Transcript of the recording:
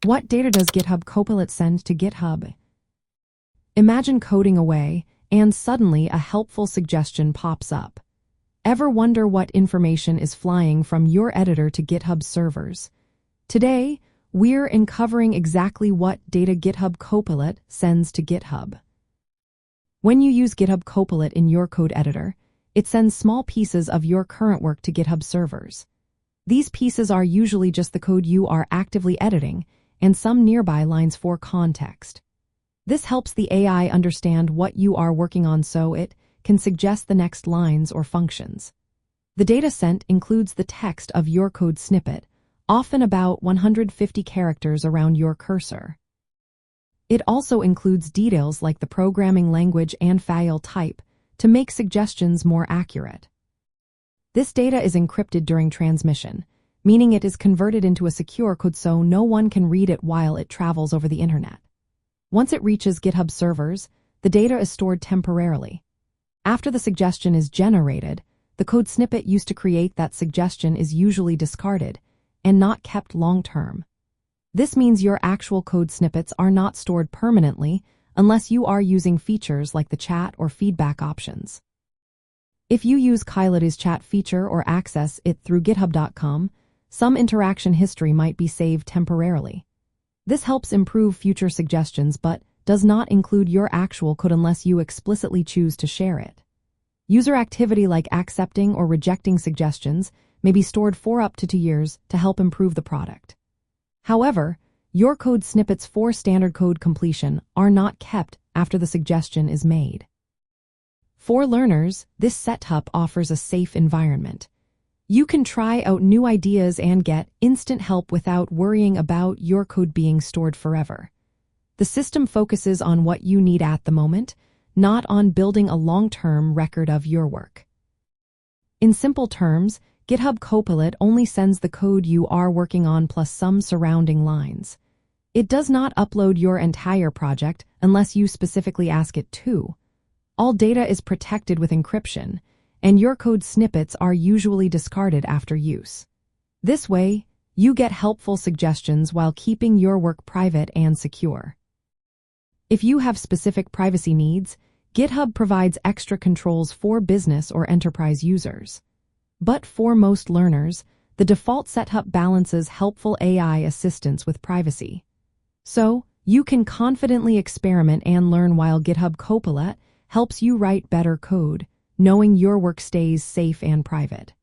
What data does GitHub Copilot send to GitHub? Imagine coding away, and suddenly a helpful suggestion pops up. Ever wonder what information is flying from your editor to GitHub's servers? Today, we're uncovering exactly what data GitHub Copilot sends to GitHub. When you use GitHub Copilot in your code editor, it sends small pieces of your current work to GitHub servers. These pieces are usually just the code you are actively editing, and some nearby lines for context. This helps the AI understand what you are working on so it can suggest the next lines or functions. The data sent includes the text of your code snippet, often about 150 characters around your cursor. It also includes details like the programming language and file type to make suggestions more accurate. This data is encrypted during transmission, meaning it is converted into a secure code so no one can read it while it travels over the internet. Once it reaches GitHub servers, the data is stored temporarily. After the suggestion is generated, the code snippet used to create that suggestion is usually discarded and not kept long-term. This means your actual code snippets are not stored permanently unless you are using features like the chat or feedback options. If you use Copilot's chat feature or access it through github.com, some interaction history might be saved temporarily. This helps improve future suggestions but does not include your actual code unless you explicitly choose to share it. User activity like accepting or rejecting suggestions may be stored for up to 2 years to help improve the product. However, your code snippets for standard code completion are not kept after the suggestion is made. For learners, this setup offers a safe environment. You can try out new ideas and get instant help without worrying about your code being stored forever. The system focuses on what you need at the moment, not on building a long-term record of your work. In simple terms, GitHub Copilot only sends the code you are working on plus some surrounding lines. It does not upload your entire project unless you specifically ask it to. All data is protected with encryption, and your code snippets are usually discarded after use. This way, you get helpful suggestions while keeping your work private and secure. If you have specific privacy needs, GitHub provides extra controls for business or enterprise users. But for most learners, the default setup balances helpful AI assistance with privacy. So, you can confidently experiment and learn while GitHub Copilot helps you write better code, knowing your work stays safe and private.